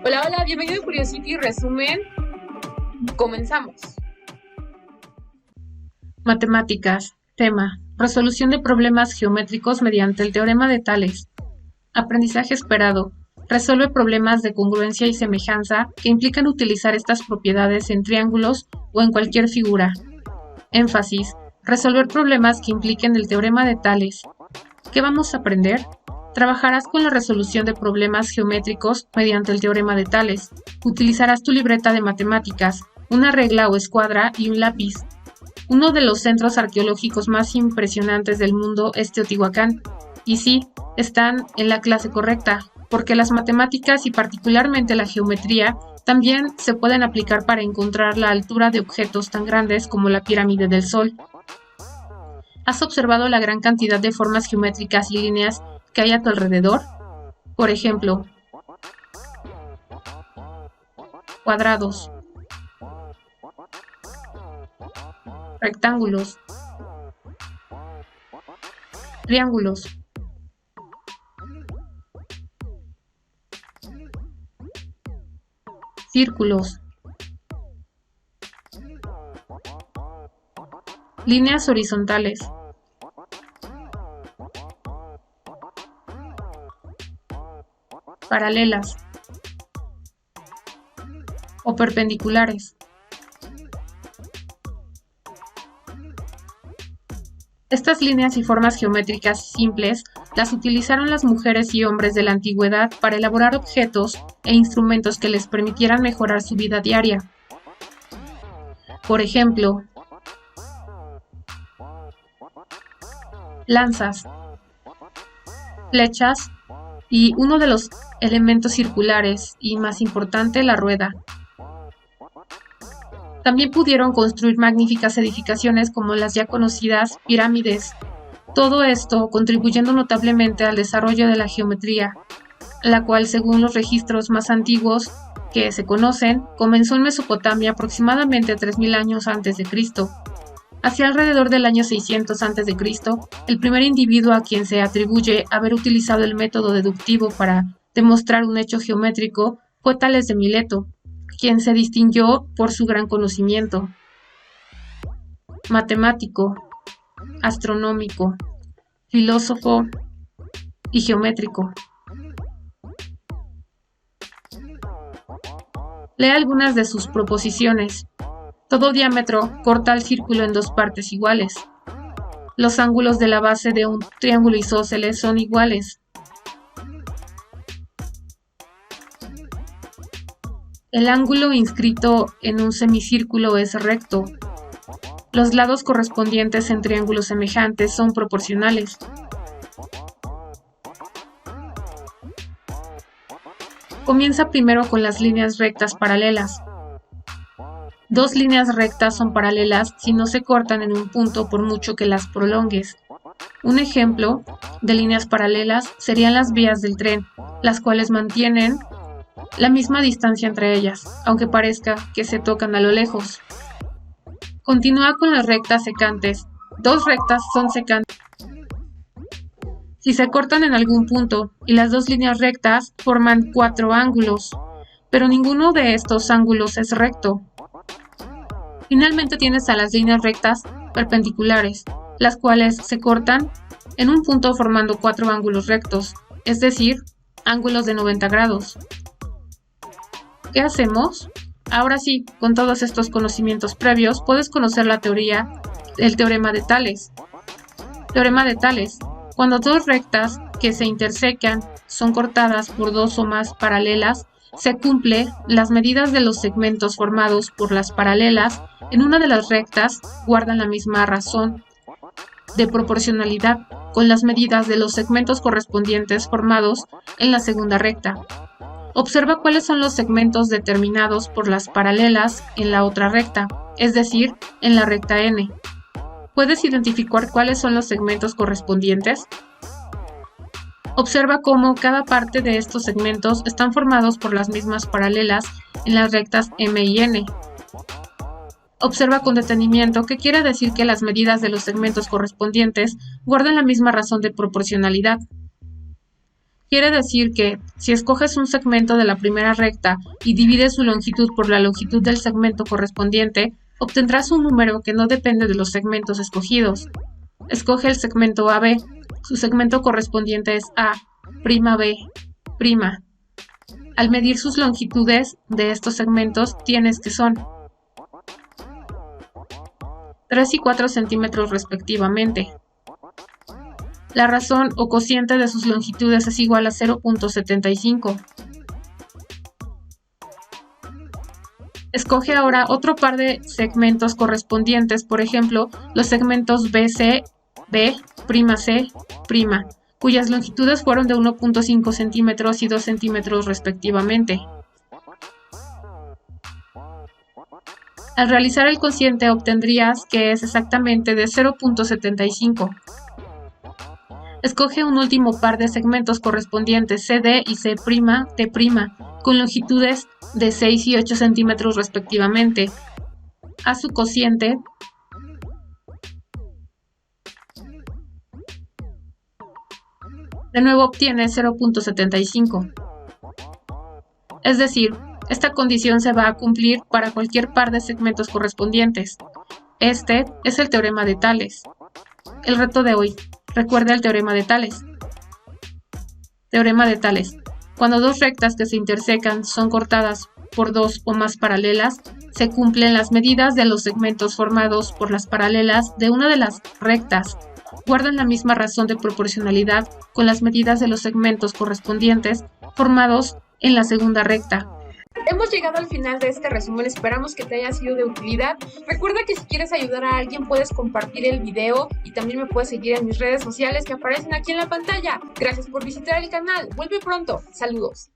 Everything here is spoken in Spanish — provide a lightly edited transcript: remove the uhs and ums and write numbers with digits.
Hola, hola, bienvenido a Curiosity Resumen. Comenzamos. Matemáticas. Tema: resolución de problemas geométricos mediante el teorema de Tales. Aprendizaje esperado. Resuelve problemas de congruencia y semejanza que implican utilizar estas propiedades en triángulos o en cualquier figura. Énfasis: resolver problemas que impliquen el teorema de Tales. ¿Qué vamos a aprender? Trabajarás con la resolución de problemas geométricos mediante el teorema de Tales. Utilizarás tu libreta de matemáticas, una regla o escuadra y un lápiz. Uno de los centros arqueológicos más impresionantes del mundo es Teotihuacán. Y sí, están en la clase correcta, porque las matemáticas y particularmente la geometría también se pueden aplicar para encontrar la altura de objetos tan grandes como la pirámide del Sol. ¿Has observado la gran cantidad de formas geométricas y líneas que hay a tu alrededor? Por ejemplo, cuadrados, rectángulos, triángulos, círculos, líneas horizontales, paralelas o perpendiculares. Estas líneas y formas geométricas simples las utilizaron las mujeres y hombres de la antigüedad para elaborar objetos e instrumentos que les permitieran mejorar su vida diaria. Por ejemplo, lanzas, flechas y uno de los elementos circulares y más importante, la rueda. También pudieron construir magníficas edificaciones como las ya conocidas pirámides. Todo esto contribuyendo notablemente al desarrollo de la geometría, la cual, según los registros más antiguos que se conocen, comenzó en Mesopotamia aproximadamente 3000 años antes de Cristo. Hacia alrededor del año 600 a.C., el primer individuo a quien se atribuye haber utilizado el método deductivo para demostrar un hecho geométrico fue Tales de Mileto, quien se distinguió por su gran conocimiento matemático, astronómico, filósofo y geométrico. Lee algunas de sus proposiciones. Todo diámetro corta el círculo en dos partes iguales. Los ángulos de la base de un triángulo isósceles son iguales. El ángulo inscrito en un semicírculo es recto. Los lados correspondientes en triángulos semejantes son proporcionales. Comienza primero con las líneas rectas paralelas. Dos líneas rectas son paralelas si no se cortan en un punto por mucho que las prolongues. Un ejemplo de líneas paralelas serían las vías del tren, las cuales mantienen la misma distancia entre ellas, aunque parezca que se tocan a lo lejos. Continúa con las rectas secantes. Dos rectas son secantes si se cortan en algún punto, y las dos líneas rectas forman cuatro ángulos, pero ninguno de estos ángulos es recto. Finalmente tienes a las líneas rectas perpendiculares, las cuales se cortan en un punto formando cuatro ángulos rectos, es decir, ángulos de 90 grados. ¿Qué hacemos? Ahora sí, con todos estos conocimientos previos, puedes conocer la teoría del teorema de Tales. Teorema de Tales: cuando dos rectas que se intersecan son cortadas por dos o más paralelas, se cumple las medidas de los segmentos formados por las paralelas en una de las rectas guardan la misma razón de proporcionalidad con las medidas de los segmentos correspondientes formados en la segunda recta. Observa cuáles son los segmentos determinados por las paralelas en la otra recta, es decir, en la recta n. ¿Puedes identificar cuáles son los segmentos correspondientes? Observa cómo cada parte de estos segmentos están formados por las mismas paralelas en las rectas m y n. Observa con detenimiento qué quiere decir que las medidas de los segmentos correspondientes guardan la misma razón de proporcionalidad. Quiere decir que, si escoges un segmento de la primera recta y divides su longitud por la longitud del segmento correspondiente, obtendrás un número que no depende de los segmentos escogidos. Escoge el segmento AB, su segmento correspondiente es A', B'. Al medir sus longitudes de estos segmentos, tienes que son 3 y 4 centímetros respectivamente. La razón o cociente de sus longitudes es igual a 0.75. Escoge ahora otro par de segmentos correspondientes, por ejemplo, los segmentos BC, B', C', cuyas longitudes fueron de 1.5 centímetros y 2 centímetros respectivamente. Al realizar el cociente obtendrías que es exactamente de 0.75. Escoge un último par de segmentos correspondientes CD y C'T', con longitudes de 6 y 8 centímetros respectivamente. Haz su cociente de nuevo obtienes 0.75. Es decir, esta condición se va a cumplir para cualquier par de segmentos correspondientes. Este es el teorema de Tales. El reto de hoy. Recuerda el teorema de Tales. Teorema de Tales. Cuando dos rectas que se intersecan son cortadas por dos o más paralelas, se cumplen las medidas de los segmentos formados por las paralelas de una de las rectas. Guardan la misma razón de proporcionalidad con las medidas de los segmentos correspondientes formados en la segunda recta. Hemos llegado al final de este resumen, esperamos que te haya sido de utilidad. Recuerda que si quieres ayudar a alguien puedes compartir el video y también me puedes seguir en mis redes sociales que aparecen aquí en la pantalla. Gracias por visitar el canal, vuelve pronto, saludos.